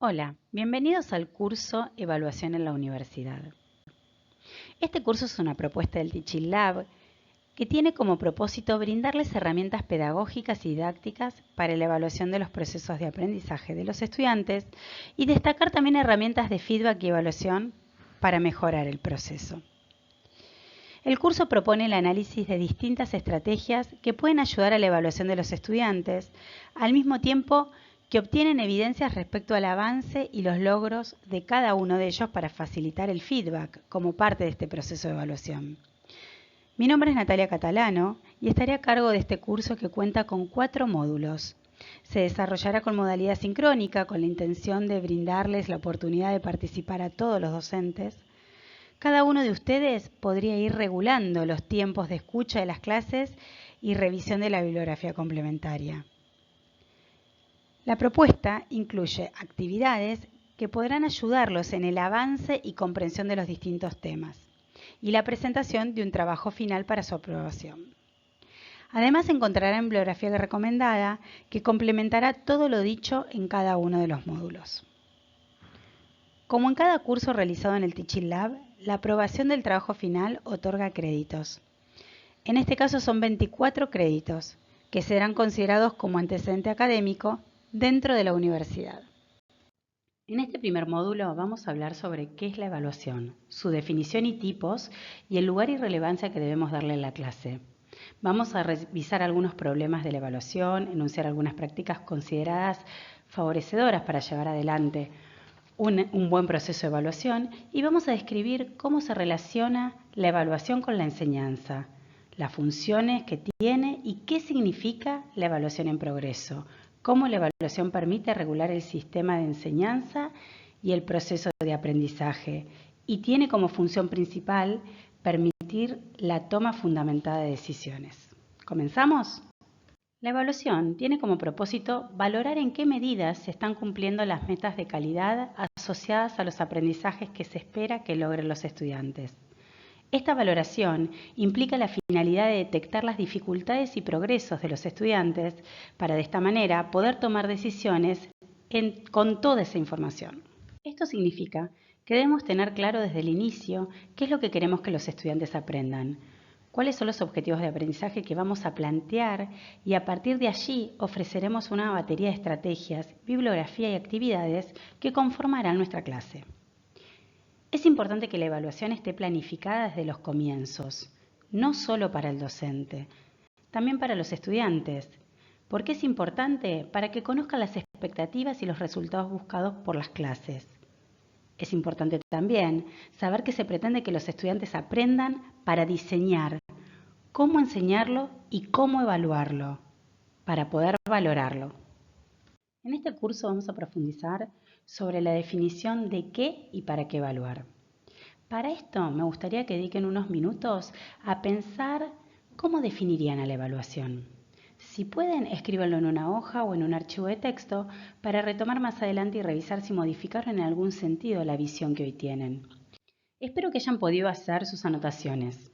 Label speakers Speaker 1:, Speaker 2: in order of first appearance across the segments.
Speaker 1: Hola, bienvenidos al curso Evaluación en la Universidad. Este curso es una propuesta del Teaching Lab que tiene como propósito brindarles herramientas pedagógicas y didácticas para la evaluación de los procesos de aprendizaje de los estudiantes y destacar también herramientas de feedback y evaluación para mejorar el proceso. El curso propone el análisis de distintas estrategias que pueden ayudar a la evaluación de los estudiantes, al mismo tiempo que obtienen evidencias respecto al avance y los logros de cada uno de ellos para facilitar el feedback como parte de este proceso de evaluación. Mi nombre es Natalia Catalano y estaré a cargo de este curso que cuenta con 4 módulos. Se desarrollará con modalidad sincrónica con la intención de brindarles la oportunidad de participar a todos los docentes. Cada uno de ustedes podría ir regulando los tiempos de escucha de las clases y revisión de la bibliografía complementaria. La propuesta incluye actividades que podrán ayudarlos en el avance y comprensión de los distintos temas y la presentación de un trabajo final para su aprobación. Además, encontrarán bibliografía recomendada que complementará todo lo dicho en cada uno de los módulos. Como en cada curso realizado en el Teaching Lab, la aprobación del trabajo final otorga créditos. En este caso son 24 créditos, que serán considerados como antecedente académico dentro de la universidad. En este primer módulo vamos a hablar sobre qué es la evaluación, su definición y tipos y el lugar y relevancia que debemos darle en la clase. Vamos a revisar algunos problemas de la evaluación, enunciar algunas prácticas consideradas favorecedoras para llevar adelante un buen proceso de evaluación y vamos a describir cómo se relaciona la evaluación con la enseñanza, las funciones que tiene y qué significa la evaluación en progreso, cómo la evaluación permite regular el sistema de enseñanza y el proceso de aprendizaje y tiene como función principal permitir la toma fundamentada de decisiones. ¿Comenzamos? La evaluación tiene como propósito valorar en qué medidas se están cumpliendo las metas de calidad asociadas a los aprendizajes que se espera que logren los estudiantes. Esta valoración implica la finalidad de detectar las dificultades y progresos de los estudiantes para de esta manera poder tomar decisiones con toda esa información. Esto significa que debemos tener claro desde el inicio qué es lo que queremos que los estudiantes aprendan, cuáles son los objetivos de aprendizaje que vamos a plantear y a partir de allí ofreceremos una batería de estrategias, bibliografía y actividades que conformarán nuestra clase. Es importante que la evaluación esté planificada desde los comienzos, no solo para el docente, también para los estudiantes. ¿Por qué es importante? Para que conozcan las expectativas y los resultados buscados por las clases. Es importante también saber que se pretende que los estudiantes aprendan para diseñar cómo enseñarlo y cómo evaluarlo, para poder valorarlo. En este curso vamos a profundizar sobre la definición de qué y para qué evaluar. Para esto me gustaría que dediquen unos minutos a pensar cómo definirían a la evaluación. Si pueden, escríbanlo en una hoja o en un archivo de texto para retomar más adelante y revisar si modificaron en algún sentido la visión que hoy tienen. Espero que hayan podido hacer sus anotaciones.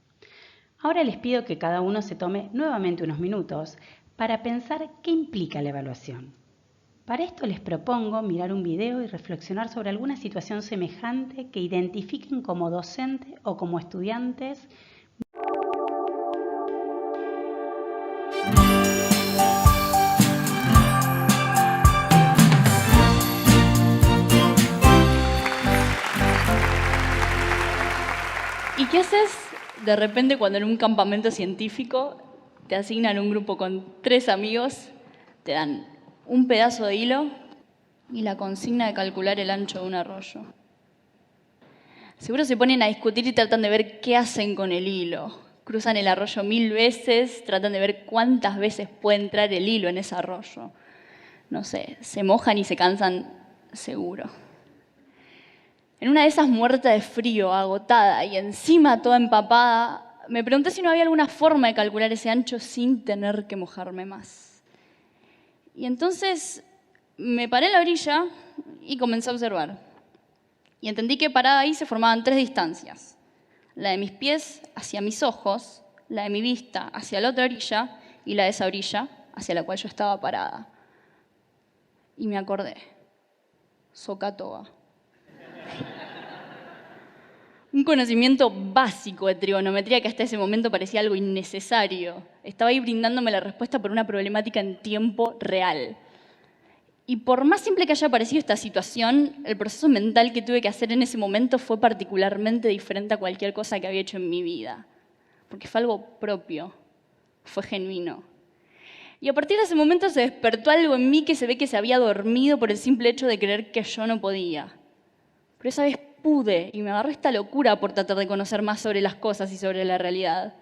Speaker 1: Ahora les pido que cada uno se tome nuevamente unos minutos para pensar qué implica la evaluación. Para esto les propongo mirar un video y reflexionar sobre alguna situación semejante que identifiquen como docente o como estudiantes.
Speaker 2: ¿Y qué haces de repente cuando en un campamento científico te asignan un grupo con 3 amigos, te dan un pedazo de hilo y la consigna de calcular el ancho de un arroyo? Seguro se ponen a discutir y tratan de ver qué hacen con el hilo. Cruzan el arroyo 1000 veces, tratan de ver cuántas veces puede entrar el hilo en ese arroyo. No sé, se mojan y se cansan seguro. En una de esas muerta de frío, agotada y encima toda empapada, me pregunté si no había alguna forma de calcular ese ancho sin tener que mojarme más. Y entonces me paré en la orilla y comencé a observar. Y entendí que parada ahí se formaban 3 distancias. La de mis pies hacia mis ojos, la de mi vista hacia la otra orilla y la de esa orilla hacia la cual yo estaba parada. Y me acordé. SOHCAHTOA. Un conocimiento básico de trigonometría que hasta ese momento parecía algo innecesario. Estaba ahí brindándome la respuesta por una problemática en tiempo real. Y por más simple que haya parecido esta situación, el proceso mental que tuve que hacer en ese momento fue particularmente diferente a cualquier cosa que había hecho en mi vida. Porque fue algo propio, fue genuino. Y a partir de ese momento se despertó algo en mí que se ve que se había dormido por el simple hecho de creer que yo no podía. Pero esa vez pude y me agarró esta locura por tratar de conocer más sobre las cosas y sobre la realidad.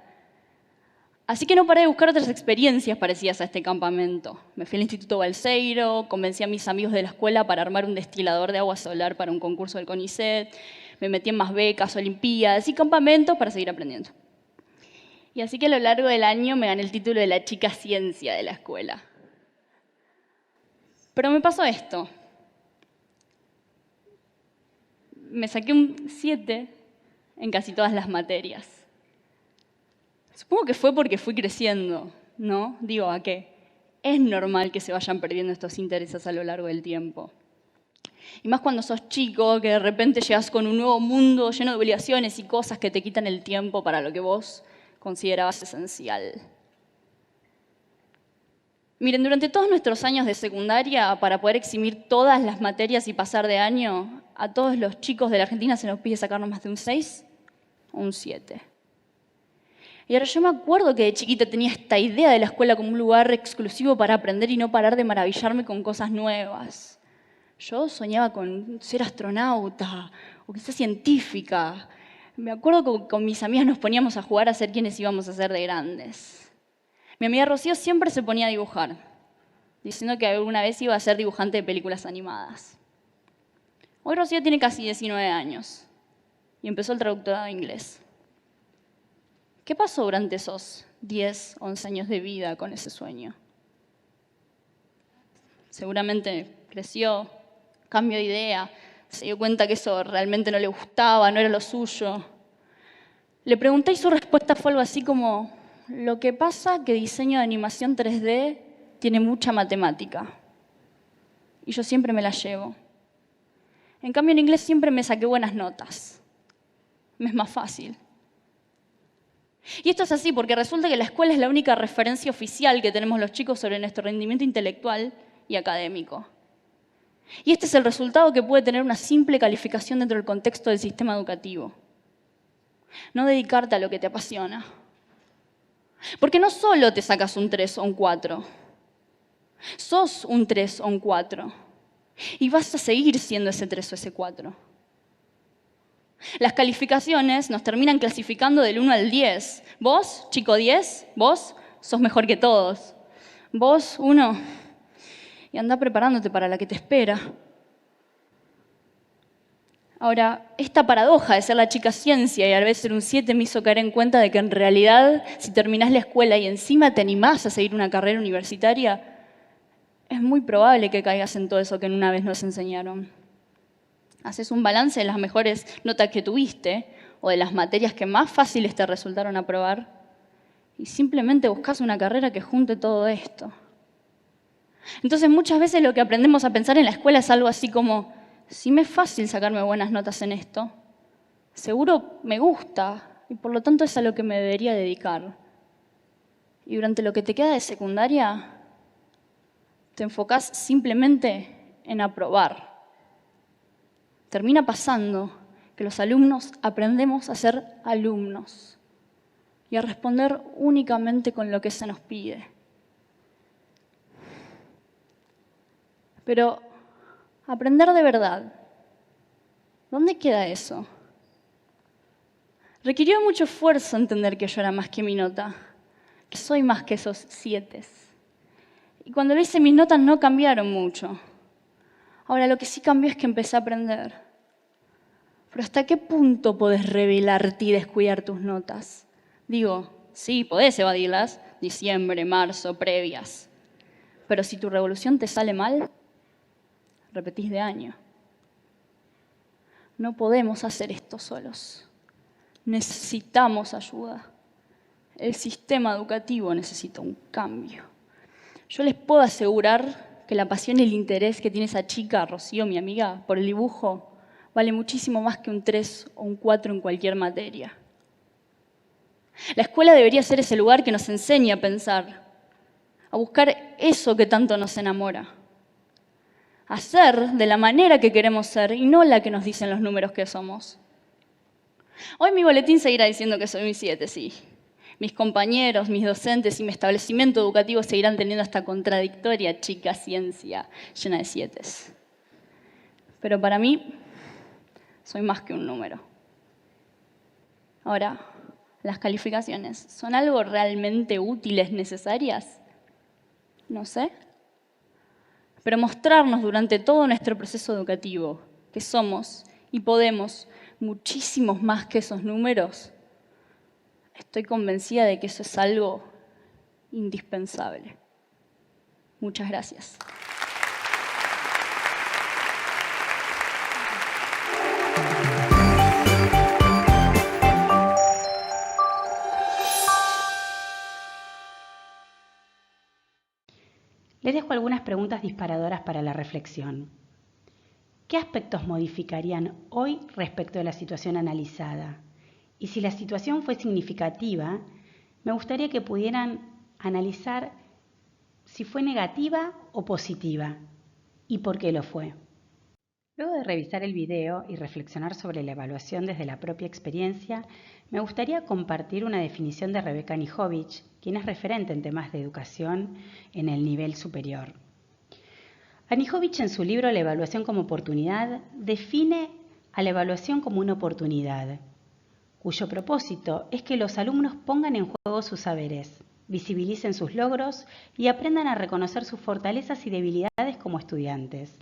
Speaker 2: Así que no paré de buscar otras experiencias parecidas a este campamento. Me fui al Instituto Balseiro, convencí a mis amigos de la escuela para armar un destilador de agua solar para un concurso del CONICET, me metí en más becas, olimpiadas y campamentos para seguir aprendiendo. Y así que a lo largo del año me gané el título de la chica ciencia de la escuela. Pero me pasó esto. Me saqué un 7 en casi todas las materias. Supongo que fue porque fui creciendo, ¿no? Digo, ¿a qué? Es normal que se vayan perdiendo estos intereses a lo largo del tiempo. Y más cuando sos chico, que de repente llegas con un nuevo mundo lleno de obligaciones y cosas que te quitan el tiempo para lo que vos considerabas esencial. Miren, durante todos nuestros años de secundaria, para poder eximir todas las materias y pasar de año, a todos los chicos de la Argentina se nos pide sacarnos más de un 6 o un 7. Y ahora yo me acuerdo que de chiquita tenía esta idea de la escuela como un lugar exclusivo para aprender y no parar de maravillarme con cosas nuevas. Yo soñaba con ser astronauta o quizás científica. Me acuerdo que con mis amigas nos poníamos a jugar a ser quienes íbamos a ser de grandes. Mi amiga Rocío siempre se ponía a dibujar, diciendo que alguna vez iba a ser dibujante de películas animadas. Hoy Rocío tiene casi 19 años y empezó el traductorado de inglés. ¿Qué pasó durante esos 10, 11 años de vida con ese sueño? Seguramente creció, cambió de idea, se dio cuenta que eso realmente no le gustaba, no era lo suyo. Le pregunté y su respuesta fue algo así como: lo que pasa que diseño de animación 3D tiene mucha matemática y yo siempre me la llevo. En cambio en inglés siempre me saqué buenas notas. Me es más fácil. Y esto es así porque resulta que la escuela es la única referencia oficial que tenemos los chicos sobre nuestro rendimiento intelectual y académico. Y este es el resultado que puede tener una simple calificación dentro del contexto del sistema educativo. No dedicarte a lo que te apasiona. Porque no solo te sacas un 3 o un 4, sos un 3 o un 4 y vas a seguir siendo ese 3 o ese 4. Las calificaciones nos terminan clasificando del 1 al 10. Vos, chico 10, vos sos mejor que todos. Vos, 1, y andá preparándote para la que te espera. Ahora, esta paradoja de ser la chica ciencia y a la vez ser un 7 me hizo caer en cuenta de que en realidad, si terminás la escuela y encima te animás a seguir una carrera universitaria, es muy probable que caigas en todo eso que una vez nos enseñaron. Haces un balance de las mejores notas que tuviste o de las materias que más fáciles te resultaron aprobar y simplemente buscas una carrera que junte todo esto. Entonces muchas veces lo que aprendemos a pensar en la escuela es algo así como: si me es fácil sacarme buenas notas en esto, seguro me gusta y por lo tanto es a lo que me debería dedicar. Y durante lo que te queda de secundaria, te enfocás simplemente en aprobar. Termina pasando que los alumnos aprendemos a ser alumnos y a responder únicamente con lo que se nos pide. Pero aprender de verdad, ¿dónde queda eso? Requirió mucho esfuerzo entender que yo era más que mi nota, que soy más que esos 7. Y cuando lo hice, mis notas no cambiaron mucho. Ahora, lo que sí cambió es que empecé a aprender. Pero ¿hasta qué punto podés revelarte y descuidar tus notas? Digo, sí, podés evadirlas, diciembre, marzo, previas. Pero si tu revolución te sale mal, repetís de año. No podemos hacer esto solos. Necesitamos ayuda. El sistema educativo necesita un cambio. Yo les puedo asegurar que la pasión y el interés que tiene esa chica, Rocío, mi amiga, por el dibujo, vale muchísimo más que un 3 o un 4 en cualquier materia. La escuela debería ser ese lugar que nos enseñe a pensar, a buscar eso que tanto nos enamora, a ser de la manera que queremos ser y no la que nos dicen los números que somos. Hoy mi boletín seguirá diciendo que soy un 7, sí. Mis compañeros, mis docentes y mi establecimiento educativo seguirán teniendo esta contradictoria chica ciencia llena de 7. Pero para mí, soy más que un número. Ahora, ¿las calificaciones son algo realmente útiles, necesarias? No sé. Pero mostrarnos durante todo nuestro proceso educativo que somos y podemos muchísimos más que esos números, estoy convencida de que eso es algo indispensable. Muchas gracias.
Speaker 1: Les dejo algunas preguntas disparadoras para la reflexión. ¿Qué aspectos modificarían hoy respecto de la situación analizada? Y si la situación fue significativa, me gustaría que pudieran analizar si fue negativa o positiva y por qué lo fue. Luego de revisar el video y reflexionar sobre la evaluación desde la propia experiencia, me gustaría compartir una definición de Rebecca Nijovic, quien es referente en temas de educación en el nivel superior. Nijovic, en su libro La evaluación como oportunidad, define a la evaluación como una oportunidad, cuyo propósito es que los alumnos pongan en juego sus saberes, visibilicen sus logros y aprendan a reconocer sus fortalezas y debilidades como estudiantes.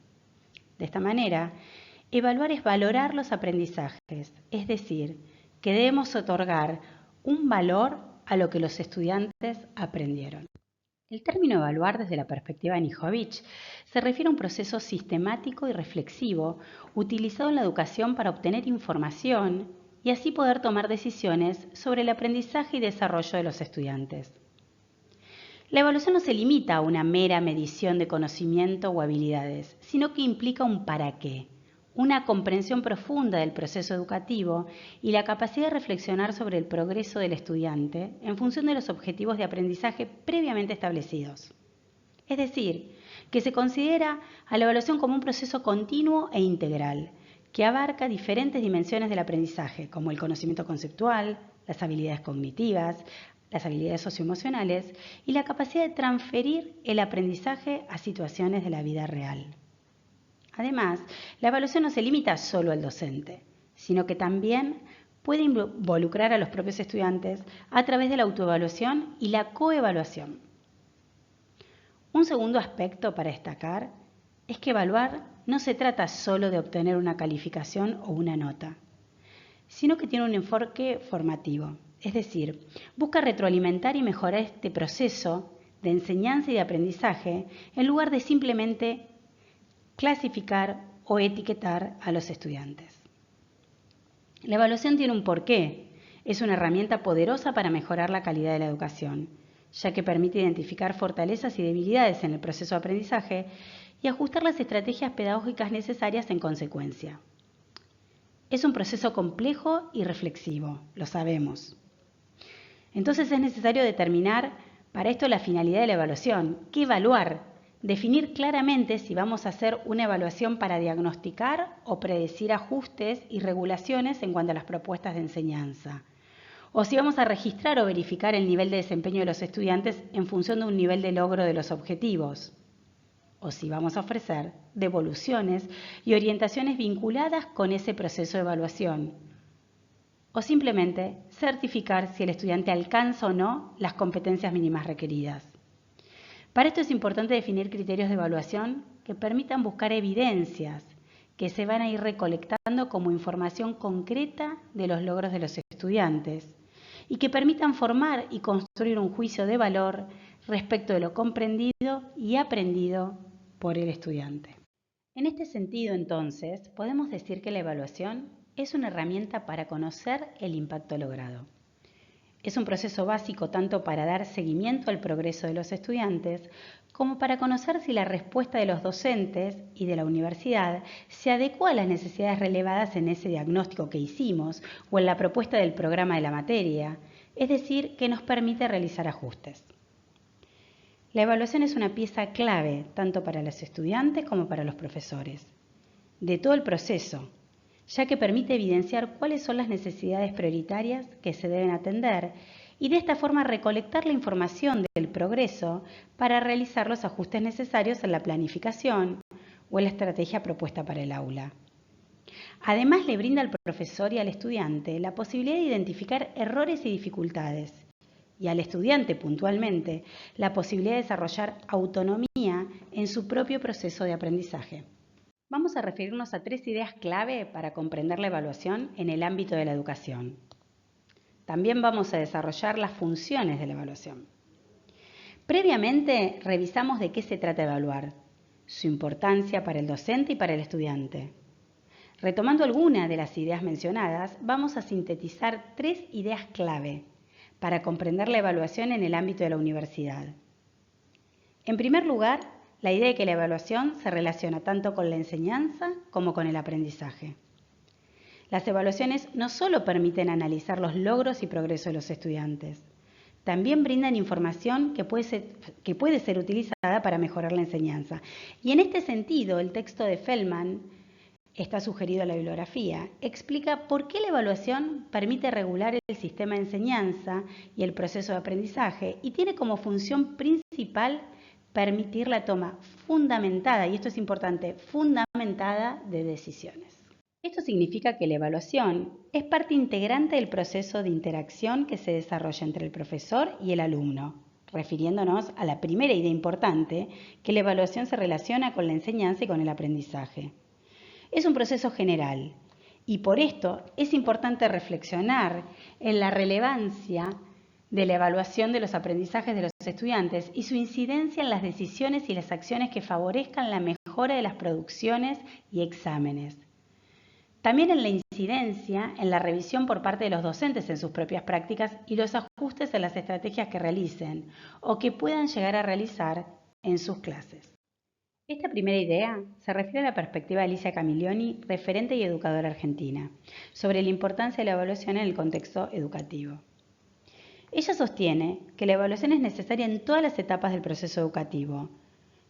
Speaker 1: De esta manera, evaluar es valorar los aprendizajes, es decir, que debemos otorgar un valor a lo que los estudiantes aprendieron. El término evaluar desde la perspectiva de Nijovic se refiere a un proceso sistemático y reflexivo utilizado en la educación para obtener información y así poder tomar decisiones sobre el aprendizaje y desarrollo de los estudiantes. La evaluación no se limita a una mera medición de conocimiento o habilidades, sino que implica un para qué, una comprensión profunda del proceso educativo y la capacidad de reflexionar sobre el progreso del estudiante en función de los objetivos de aprendizaje previamente establecidos. Es decir, que se considera a la evaluación como un proceso continuo e integral, que abarca diferentes dimensiones del aprendizaje, como el conocimiento conceptual, las habilidades cognitivas, las habilidades socioemocionales y la capacidad de transferir el aprendizaje a situaciones de la vida real. Además, la evaluación no se limita solo al docente, sino que también puede involucrar a los propios estudiantes a través de la autoevaluación y la coevaluación. Un segundo aspecto para destacar es que evaluar no se trata solo de obtener una calificación o una nota, sino que tiene un enfoque formativo. Es decir, busca retroalimentar y mejorar este proceso de enseñanza y de aprendizaje en lugar de simplemente clasificar o etiquetar a los estudiantes. La evaluación tiene un porqué. Es una herramienta poderosa para mejorar la calidad de la educación, ya que permite identificar fortalezas y debilidades en el proceso de aprendizaje y ajustar las estrategias pedagógicas necesarias en consecuencia. Es un proceso complejo y reflexivo, lo sabemos. Entonces es necesario determinar para esto la finalidad de la evaluación. ¿Qué evaluar? Definir claramente si vamos a hacer una evaluación para diagnosticar o predecir ajustes y regulaciones en cuanto a las propuestas de enseñanza. O si vamos a registrar o verificar el nivel de desempeño de los estudiantes en función de un nivel de logro de los objetivos. O si vamos a ofrecer devoluciones y orientaciones vinculadas con ese proceso de evaluación. O simplemente certificar si el estudiante alcanza o no las competencias mínimas requeridas. Para esto es importante definir criterios de evaluación que permitan buscar evidencias que se van a ir recolectando como información concreta de los logros de los estudiantes y que permitan formar y construir un juicio de valor respecto de lo comprendido y aprendido por el estudiante. En este sentido, entonces, podemos decir que la evaluación es una herramienta para conocer el impacto logrado. Es un proceso básico tanto para dar seguimiento al progreso de los estudiantes como para conocer si la respuesta de los docentes y de la universidad se adecua a las necesidades relevadas en ese diagnóstico que hicimos o en la propuesta del programa de la materia, es decir, que nos permite realizar ajustes. La evaluación es una pieza clave tanto para los estudiantes como para los profesores, de todo el proceso, ya que permite evidenciar cuáles son las necesidades prioritarias que se deben atender y de esta forma recolectar la información del progreso para realizar los ajustes necesarios en la planificación o en la estrategia propuesta para el aula. Además, le brinda al profesor y al estudiante la posibilidad de identificar errores y dificultades, y al estudiante puntualmente la posibilidad de desarrollar autonomía en su propio proceso de aprendizaje. Vamos a referirnos a 3 ideas clave para comprender la evaluación en el ámbito de la educación. También vamos a desarrollar las funciones de la evaluación. Previamente revisamos de qué se trata evaluar, su importancia para el docente y para el estudiante. Retomando algunas de las ideas mencionadas, vamos a sintetizar 3 ideas clave para comprender la evaluación en el ámbito de la universidad. En primer lugar, la idea de que la evaluación se relaciona tanto con la enseñanza como con el aprendizaje. Las evaluaciones no solo permiten analizar los logros y progresos de los estudiantes, también brindan información que puede ser utilizada para mejorar la enseñanza. Y en este sentido, el texto de Feldman, está sugerido en la bibliografía, explica por qué la evaluación permite regular el sistema de enseñanza y el proceso de aprendizaje y tiene como función principal permitir la toma fundamentada, y esto es importante, fundamentada de decisiones. Esto significa que la evaluación es parte integrante del proceso de interacción que se desarrolla entre el profesor y el alumno, refiriéndonos a la primera idea importante, que la evaluación se relaciona con la enseñanza y con el aprendizaje. Es un proceso general y por esto es importante reflexionar en la relevancia de la evaluación de los aprendizajes de los estudiantes y su incidencia en las decisiones y las acciones que favorezcan la mejora de las producciones y exámenes. También en la incidencia en la revisión por parte de los docentes en sus propias prácticas y los ajustes en las estrategias que realicen o que puedan llegar a realizar en sus clases. Esta primera idea se refiere a la perspectiva de Alicia Camiglioni, referente y educadora argentina, sobre la importancia de la evaluación en el contexto educativo. Ella sostiene que la evaluación es necesaria en todas las etapas del proceso educativo.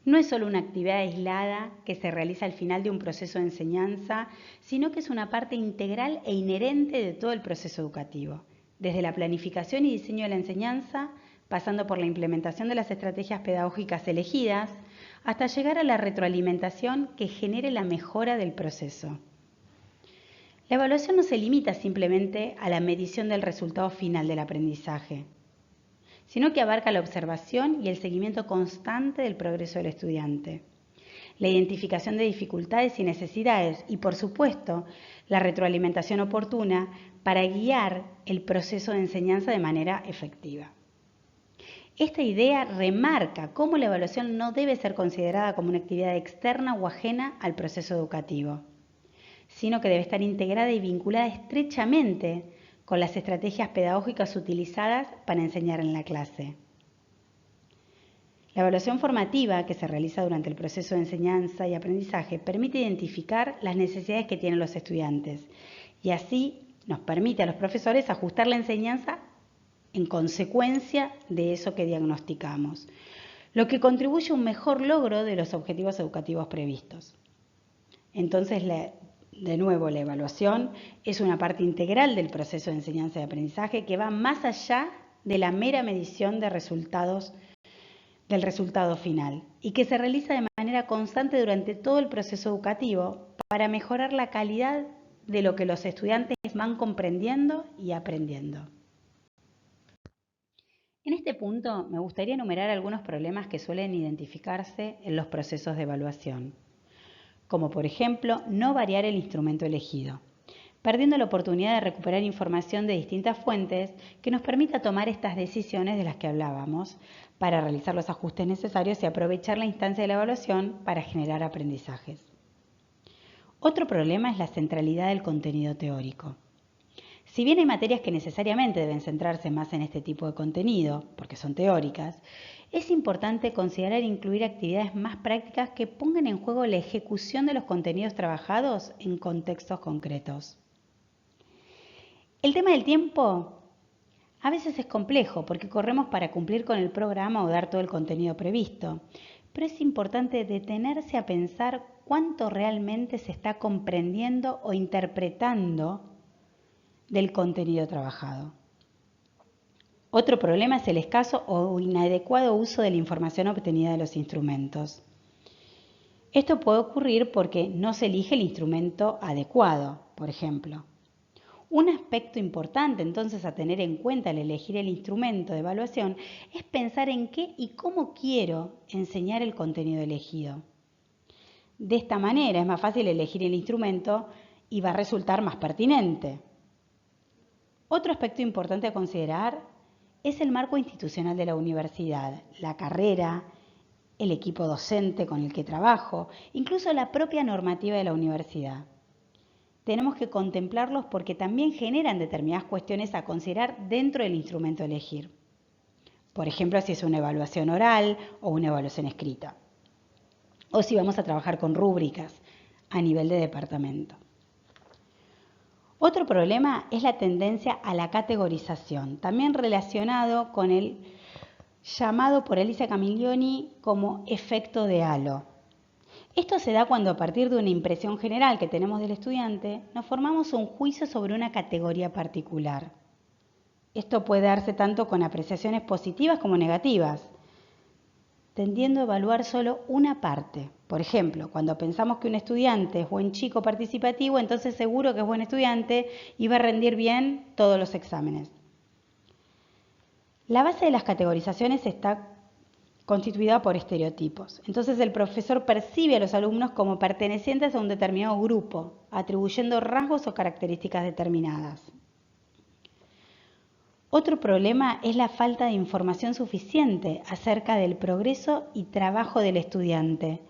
Speaker 1: No es solo una actividad aislada que se realiza al final de un proceso de enseñanza, sino que es una parte integral e inherente de todo el proceso educativo, desde la planificación y diseño de la enseñanza, pasando por la implementación de las estrategias pedagógicas elegidas, hasta llegar a la retroalimentación que genere la mejora del proceso. La evaluación no se limita simplemente a la medición del resultado final del aprendizaje, sino que abarca la observación y el seguimiento constante del progreso del estudiante, la identificación de dificultades y necesidades y, por supuesto, la retroalimentación oportuna para guiar el proceso de enseñanza de manera efectiva. Esta idea remarca cómo la evaluación no debe ser considerada como una actividad externa o ajena al proceso educativo, sino que debe estar integrada y vinculada estrechamente con las estrategias pedagógicas utilizadas para enseñar en la clase. La evaluación formativa que se realiza durante el proceso de enseñanza y aprendizaje permite identificar las necesidades que tienen los estudiantes y así nos permite a los profesores ajustar la enseñanza en consecuencia de eso que diagnosticamos, lo que contribuye a un mejor logro de los objetivos educativos previstos. Entonces, de nuevo, la evaluación es una parte integral del proceso de enseñanza y aprendizaje que va más allá de la mera medición de del resultado final y que se realiza de manera constante durante todo el proceso educativo para mejorar la calidad de lo que los estudiantes van comprendiendo y aprendiendo. En este punto me gustaría enumerar algunos problemas que suelen identificarse en los procesos de evaluación, como por ejemplo no variar el instrumento elegido, perdiendo la oportunidad de recuperar información de distintas fuentes que nos permita tomar estas decisiones de las que hablábamos para realizar los ajustes necesarios y aprovechar la instancia de la evaluación para generar aprendizajes. Otro problema es la centralidad del contenido teórico. Si bien hay materias que necesariamente deben centrarse más en este tipo de contenido, porque son teóricas, es importante considerar incluir actividades más prácticas que pongan en juego la ejecución de los contenidos trabajados en contextos concretos. El tema del tiempo a veces es complejo porque corremos para cumplir con el programa o dar todo el contenido previsto, pero es importante detenerse a pensar cuánto realmente se está comprendiendo o interpretando del contenido trabajado. Otro problema es el escaso o inadecuado uso de la información obtenida de los instrumentos. Esto puede ocurrir porque no se elige el instrumento adecuado, por ejemplo. Un aspecto importante entonces a tener en cuenta al elegir el instrumento de evaluación es pensar en qué y cómo quiero enseñar el contenido elegido. De esta manera es más fácil elegir el instrumento y va a resultar más pertinente. Otro aspecto importante a considerar es el marco institucional de la universidad, la carrera, el equipo docente con el que trabajo, incluso la propia normativa de la universidad. Tenemos que contemplarlos porque también generan determinadas cuestiones a considerar dentro del instrumento a elegir. Por ejemplo, si es una evaluación oral o una evaluación escrita. O si vamos a trabajar con rúbricas a nivel de departamento. Otro problema es la tendencia a la categorización, también relacionado con el llamado por Elisa Camiglioni como efecto de halo. Esto se da cuando a partir de una impresión general que tenemos del estudiante, nos formamos un juicio sobre una categoría particular. Esto puede darse tanto con apreciaciones positivas como negativas, tendiendo a evaluar solo una parte. Por ejemplo, cuando pensamos que un estudiante es buen chico participativo, entonces seguro que es buen estudiante y va a rendir bien todos los exámenes. La base de las categorizaciones está constituida por estereotipos. Entonces el profesor percibe a los alumnos como pertenecientes a un determinado grupo, atribuyendo rasgos o características determinadas. Otro problema es la falta de información suficiente acerca del progreso y trabajo del estudiante.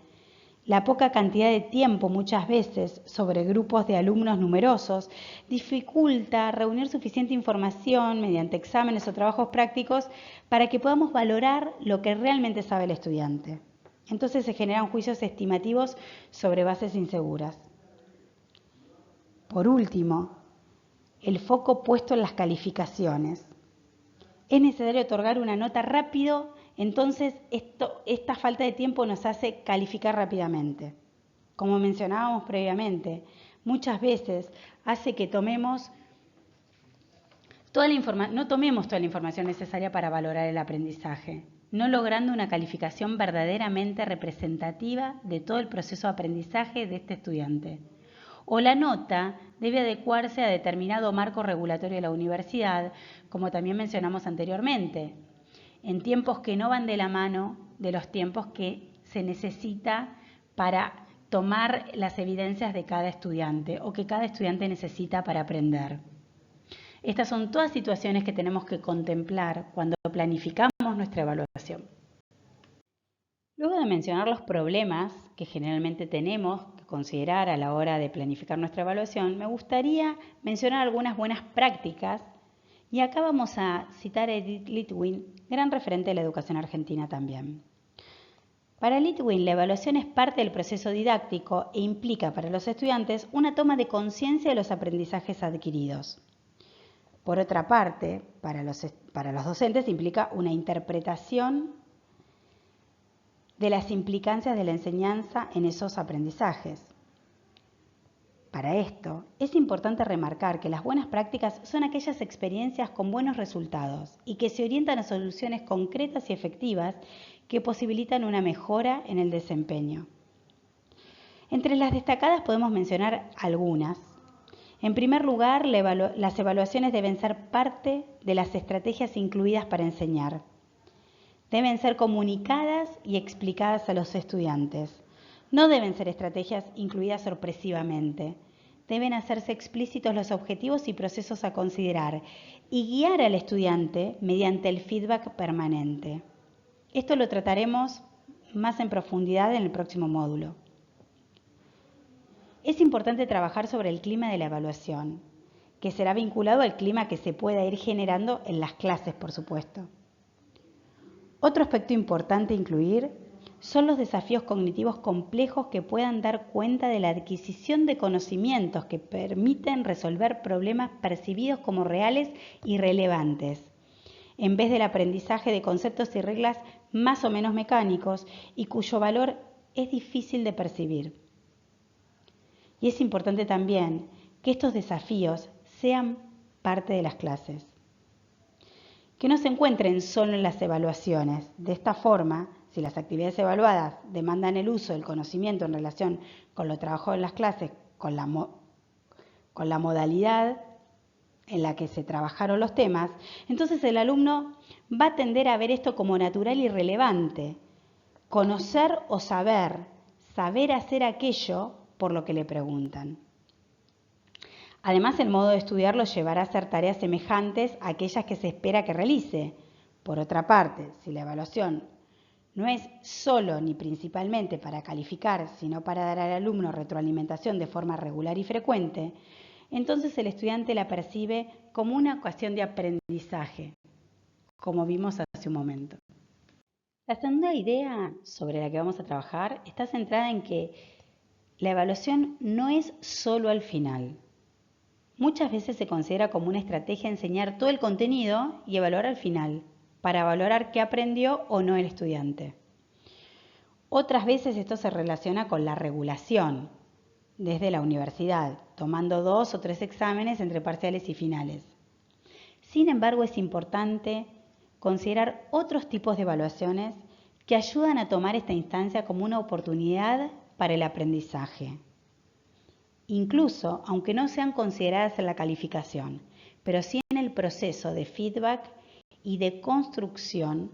Speaker 1: La poca cantidad de tiempo muchas veces sobre grupos de alumnos numerosos dificulta reunir suficiente información mediante exámenes o trabajos prácticos para que podamos valorar lo que realmente sabe el estudiante. Entonces se generan juicios estimativos sobre bases inseguras. Por último, el foco puesto en las calificaciones. Es necesario otorgar una nota rápido, entonces esta falta de tiempo nos hace calificar rápidamente. Como mencionábamos previamente, muchas veces hace que no tomemos toda la información necesaria para valorar el aprendizaje, no logrando una calificación verdaderamente representativa de todo el proceso de aprendizaje de este estudiante. O la nota debe adecuarse a determinado marco regulatorio de la universidad, como también mencionamos anteriormente, en tiempos que no van de la mano de los tiempos que se necesita para tomar las evidencias de cada estudiante o que cada estudiante necesita para aprender. Estas son todas situaciones que tenemos que contemplar cuando planificamos nuestra evaluación. Luego de mencionar los problemas que generalmente tenemos que considerar a la hora de planificar nuestra evaluación, me gustaría mencionar algunas buenas prácticas y acá vamos a citar a Edith Litwin, gran referente de la educación argentina también. Para Litwin, la evaluación es parte del proceso didáctico e implica para los estudiantes una toma de conciencia de los aprendizajes adquiridos. Por otra parte, para los docentes implica una interpretación de las implicancias de la enseñanza en esos aprendizajes. Para esto, es importante remarcar que las buenas prácticas son aquellas experiencias con buenos resultados y que se orientan a soluciones concretas y efectivas que posibilitan una mejora en el desempeño. Entre las destacadas podemos mencionar algunas. En primer lugar, las evaluaciones deben ser parte de las estrategias incluidas para enseñar. Deben ser comunicadas y explicadas a los estudiantes. No deben ser estrategias incluidas sorpresivamente. Deben hacerse explícitos los objetivos y procesos a considerar y guiar al estudiante mediante el feedback permanente. Esto lo trataremos más en profundidad en el próximo módulo. Es importante trabajar sobre el clima de la evaluación. que será vinculado al clima que se pueda ir generando en las clases, por supuesto. Otro aspecto importante a incluir son los desafíos cognitivos complejos que puedan dar cuenta de la adquisición de conocimientos que permiten resolver problemas percibidos como reales y relevantes, en vez del aprendizaje de conceptos y reglas más o menos mecánicos y cuyo valor es difícil de percibir. Y es importante también que estos desafíos sean parte de las clases, que no se encuentren solo en las evaluaciones. De esta forma, si las actividades evaluadas demandan el uso del conocimiento en relación con lo trabajado en las clases, con la modalidad en la que se trabajaron los temas, entonces el alumno va a tender a ver esto como natural y relevante. Conocer o saber hacer aquello por lo que le preguntan. Además, el modo de estudiar lo llevará a hacer tareas semejantes a aquellas que se espera que realice. Por otra parte, si la evaluación no es solo ni principalmente para calificar, sino para dar al alumno retroalimentación de forma regular y frecuente, entonces el estudiante la percibe como una ocasión de aprendizaje, como vimos hace un momento. La segunda idea sobre la que vamos a trabajar está centrada en que la evaluación no es solo al final. Muchas veces se considera como una estrategia enseñar todo el contenido y evaluar al final, para valorar qué aprendió o no el estudiante. Otras veces esto se relaciona con la regulación desde la universidad, tomando 2 o 3 exámenes entre parciales y finales. Sin embargo, es importante considerar otros tipos de evaluaciones que ayudan a tomar esta instancia como una oportunidad para el aprendizaje. Incluso, aunque no sean consideradas en la calificación, pero sí en el proceso de feedback y de construcción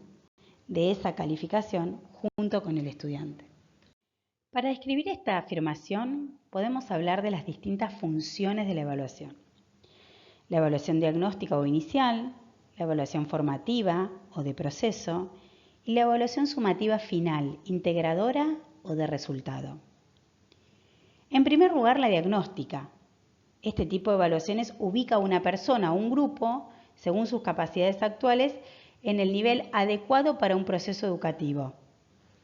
Speaker 1: de esa calificación junto con el estudiante. Para describir esta afirmación, podemos hablar de las distintas funciones de la evaluación. La evaluación diagnóstica o inicial, la evaluación formativa o de proceso y la evaluación sumativa final, integradora o de resultado. En primer lugar, la diagnóstica. Este tipo de evaluaciones ubica a una persona o un grupo, según sus capacidades actuales, en el nivel adecuado para un proceso educativo.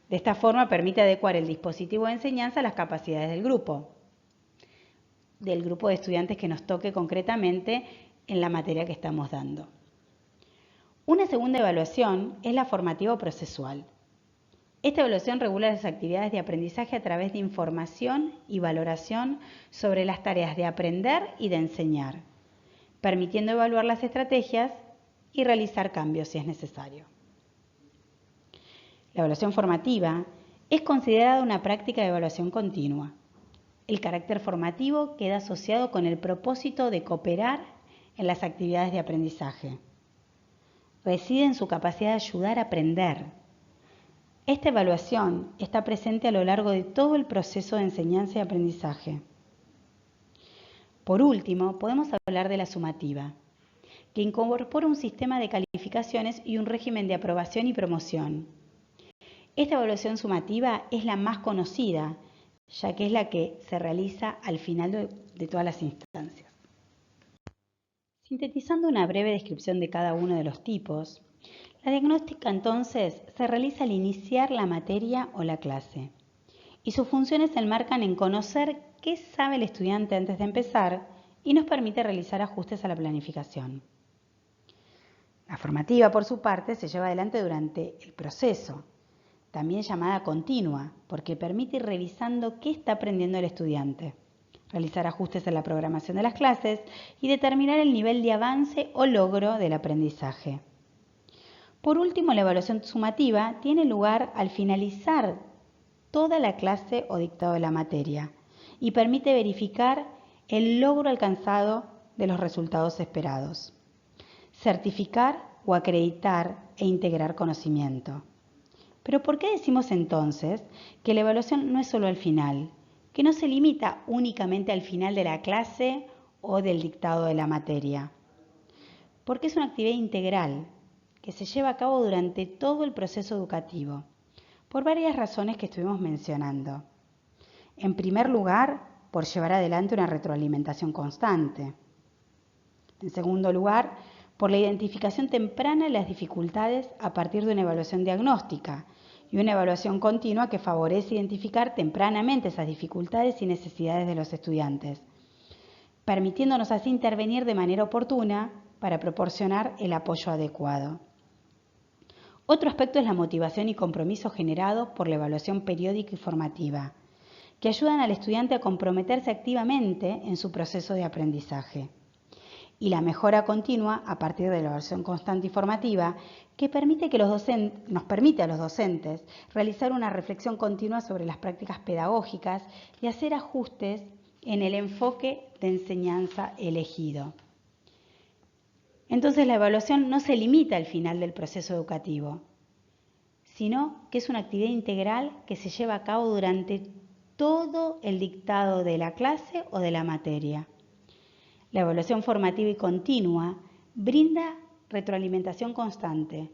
Speaker 1: De esta forma permite adecuar el dispositivo de enseñanza a las capacidades del grupo de estudiantes que nos toque concretamente en la materia que estamos dando. Una segunda evaluación es la formativa o procesual. Esta evaluación regula las actividades de aprendizaje a través de información y valoración sobre las tareas de aprender y de enseñar, permitiendo evaluar las estrategias y realizar cambios si es necesario. La evaluación formativa es considerada una práctica de evaluación continua. El carácter formativo queda asociado con el propósito de cooperar en las actividades de aprendizaje. Reside en su capacidad de ayudar a aprender. Esta evaluación está presente a lo largo de todo el proceso de enseñanza y aprendizaje. Por último, podemos hablar de la sumativa, que incorpora un sistema de calificaciones y un régimen de aprobación y promoción. Esta evaluación sumativa es la más conocida, ya que es la que se realiza al final de todas las instancias. Sintetizando una breve descripción de cada uno de los tipos, la diagnóstica entonces se realiza al iniciar la materia o la clase, y sus funciones se enmarcan en conocer qué sabe el estudiante antes de empezar y nos permite realizar ajustes a la planificación. La formativa, por su parte, se lleva adelante durante el proceso, también llamada continua, porque permite ir revisando qué está aprendiendo el estudiante, realizar ajustes en la programación de las clases y determinar el nivel de avance o logro del aprendizaje. Por último, la evaluación sumativa tiene lugar al finalizar toda la clase o dictado de la materia y permite verificar el logro alcanzado de los resultados esperados, certificar o acreditar e integrar conocimiento. Pero ¿por qué decimos entonces que la evaluación no es solo al final, que no se limita únicamente al final de la clase o del dictado de la materia? Porque es una actividad integral que se lleva a cabo durante todo el proceso educativo, por varias razones que estuvimos mencionando. En primer lugar, por llevar adelante una retroalimentación constante. En segundo lugar, por la identificación temprana de las dificultades a partir de una evaluación diagnóstica y una evaluación continua que favorece identificar tempranamente esas dificultades y necesidades de los estudiantes, permitiéndonos así intervenir de manera oportuna para proporcionar el apoyo adecuado. Otro aspecto es la motivación y compromiso generado por la evaluación periódica y formativa, que ayudan al estudiante a comprometerse activamente en su proceso de aprendizaje. Y la mejora continua a partir de la evaluación constante y formativa, que nos permite a los docentes realizar una reflexión continua sobre las prácticas pedagógicas y hacer ajustes en el enfoque de enseñanza elegido. Entonces, la evaluación no se limita al final del proceso educativo, sino que es una actividad integral que se lleva a cabo durante todo el dictado de la clase o de la materia. La evaluación formativa y continua brinda retroalimentación constante,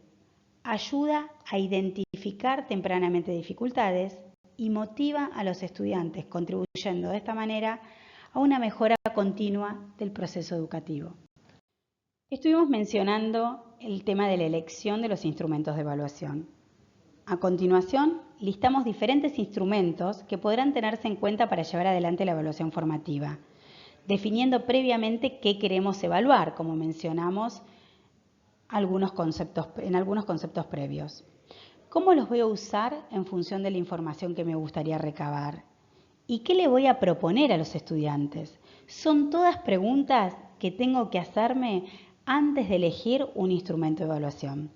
Speaker 1: ayuda a identificar tempranamente dificultades y motiva a los estudiantes, contribuyendo de esta manera a una mejora continua del proceso educativo. Estuvimos mencionando el tema de la elección de los instrumentos de evaluación. A continuación, listamos diferentes instrumentos que podrán tenerse en cuenta para llevar adelante la evaluación formativa, definiendo previamente qué queremos evaluar, como mencionamos en algunos conceptos previos. ¿Cómo los voy a usar en función de la información que me gustaría recabar? ¿Y qué le voy a proponer a los estudiantes? Son todas preguntas que tengo que hacerme antes de elegir un instrumento de evaluación.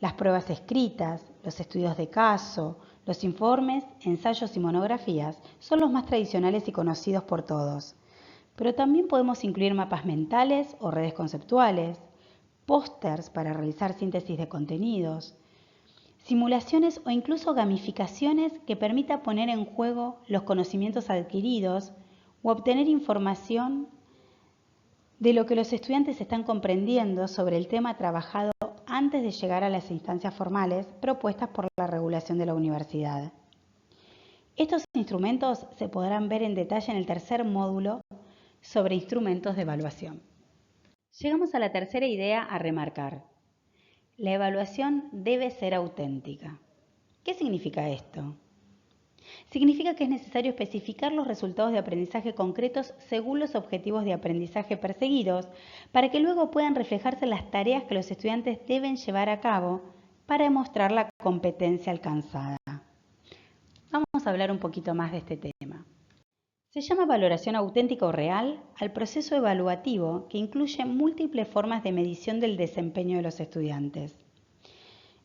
Speaker 1: Las pruebas escritas, los estudios de caso, los informes, ensayos y monografías son los más tradicionales y conocidos por todos. Pero también podemos incluir mapas mentales o redes conceptuales, pósters para realizar síntesis de contenidos, simulaciones o incluso gamificaciones que permita poner en juego los conocimientos adquiridos o obtener información de lo que los estudiantes están comprendiendo sobre el tema trabajado antes de llegar a las instancias formales propuestas por la regulación de la universidad. Estos instrumentos se podrán ver en detalle en el tercer módulo sobre instrumentos de evaluación. Llegamos a la tercera idea a remarcar. La evaluación debe ser auténtica. ¿Qué significa esto? Significa que es necesario especificar los resultados de aprendizaje concretos según los objetivos de aprendizaje perseguidos, para que luego puedan reflejarse las tareas que los estudiantes deben llevar a cabo para demostrar la competencia alcanzada. Vamos a hablar un poquito más de este tema. Se llama valoración auténtica o real al proceso evaluativo que incluye múltiples formas de medición del desempeño de los estudiantes.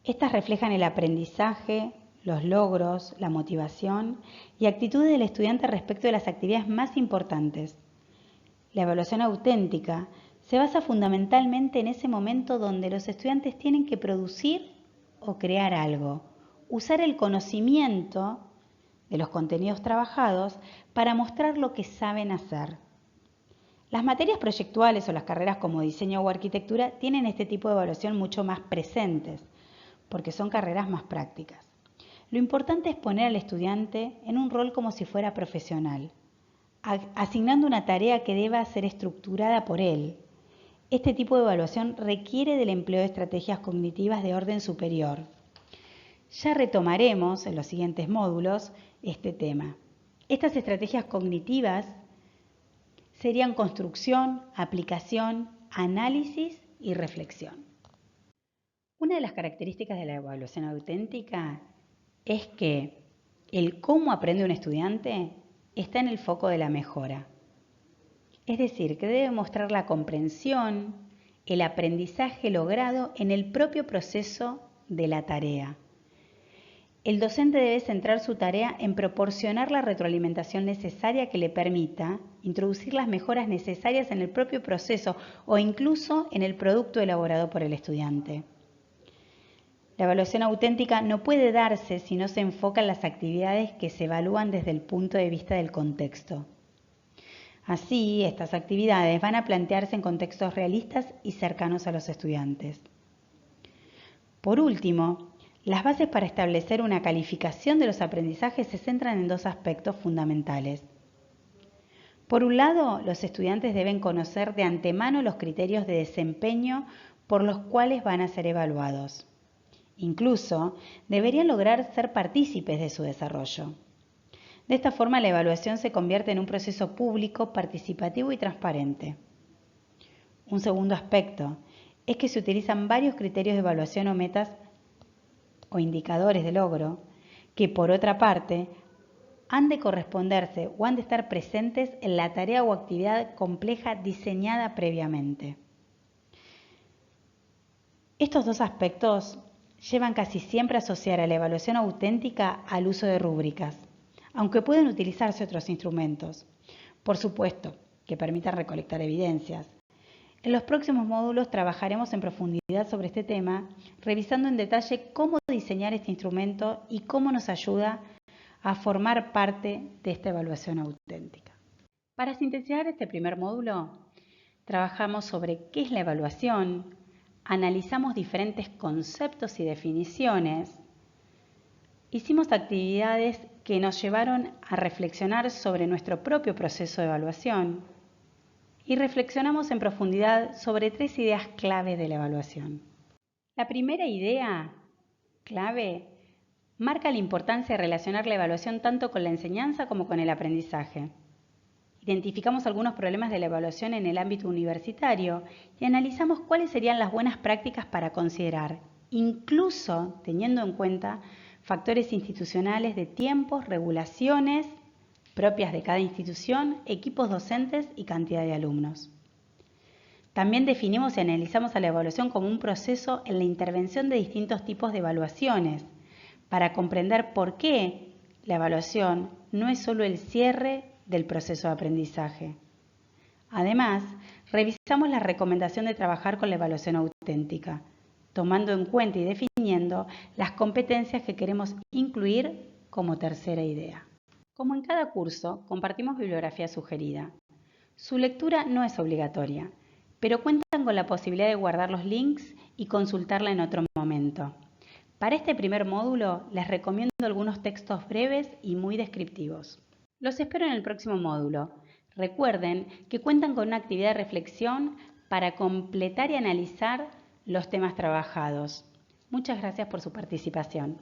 Speaker 1: Estas reflejan el aprendizaje, los logros, la motivación y actitudes del estudiante respecto de las actividades más importantes. La evaluación auténtica se basa fundamentalmente en ese momento donde los estudiantes tienen que producir o crear algo, usar el conocimiento de los contenidos trabajados para mostrar lo que saben hacer. Las materias proyectuales o las carreras como diseño o arquitectura tienen este tipo de evaluación mucho más presentes, porque son carreras más prácticas. Lo importante es poner al estudiante en un rol como si fuera profesional, asignando una tarea que deba ser estructurada por él. Este tipo de evaluación requiere del empleo de estrategias cognitivas de orden superior. Ya retomaremos en los siguientes módulos este tema. Estas estrategias cognitivas serían construcción, aplicación, análisis y reflexión. Una de las características de la evaluación auténtica es que el cómo aprende un estudiante está en el foco de la mejora. Es decir, que debe mostrar la comprensión, el aprendizaje logrado en el propio proceso de la tarea. El docente debe centrar su tarea en proporcionar la retroalimentación necesaria que le permita introducir las mejoras necesarias en el propio proceso o incluso en el producto elaborado por el estudiante. La evaluación auténtica no puede darse si no se enfoca en las actividades que se evalúan desde el punto de vista del contexto. Así, estas actividades van a plantearse en contextos realistas y cercanos a los estudiantes. Por último, las bases para establecer una calificación de los aprendizajes se centran en dos aspectos fundamentales. Por un lado, los estudiantes deben conocer de antemano los criterios de desempeño por los cuales van a ser evaluados. Incluso, deberían lograr ser partícipes de su desarrollo. De esta forma, la evaluación se convierte en un proceso público, participativo y transparente. Un segundo aspecto es que se utilizan varios criterios de evaluación o metas o indicadores de logro que, por otra parte, han de corresponderse o han de estar presentes en la tarea o actividad compleja diseñada previamente. Estos dos aspectos llevan casi siempre a asociar a la evaluación auténtica al uso de rúbricas, aunque pueden utilizarse otros instrumentos, por supuesto, que permitan recolectar evidencias. En los próximos módulos trabajaremos en profundidad sobre este tema, revisando en detalle cómo diseñar este instrumento y cómo nos ayuda a formar parte de esta evaluación auténtica. Para sintetizar este primer módulo, trabajamos sobre qué es la evaluación, analizamos diferentes conceptos y definiciones, hicimos actividades que nos llevaron a reflexionar sobre nuestro propio proceso de evaluación y reflexionamos en profundidad sobre 3 ideas clave de la evaluación. La primera idea clave marca la importancia de relacionar la evaluación tanto con la enseñanza como con el aprendizaje. Identificamos algunos problemas de la evaluación en el ámbito universitario y analizamos cuáles serían las buenas prácticas para considerar, incluso teniendo en cuenta factores institucionales de tiempos, regulaciones propias de cada institución, equipos docentes y cantidad de alumnos. También definimos y analizamos a la evaluación como un proceso en la intervención de distintos tipos de evaluaciones, para comprender por qué la evaluación no es solo el cierre del proceso de aprendizaje. Además, revisamos la recomendación de trabajar con la evaluación auténtica, tomando en cuenta y definiendo las competencias que queremos incluir como tercera idea. Como en cada curso, compartimos bibliografía sugerida. Su lectura no es obligatoria, pero cuentan con la posibilidad de guardar los links y consultarla en otro momento. Para este primer módulo les recomiendo algunos textos breves y muy descriptivos. Los espero en el próximo módulo. Recuerden que cuentan con una actividad de reflexión para completar y analizar los temas trabajados. Muchas gracias por su participación.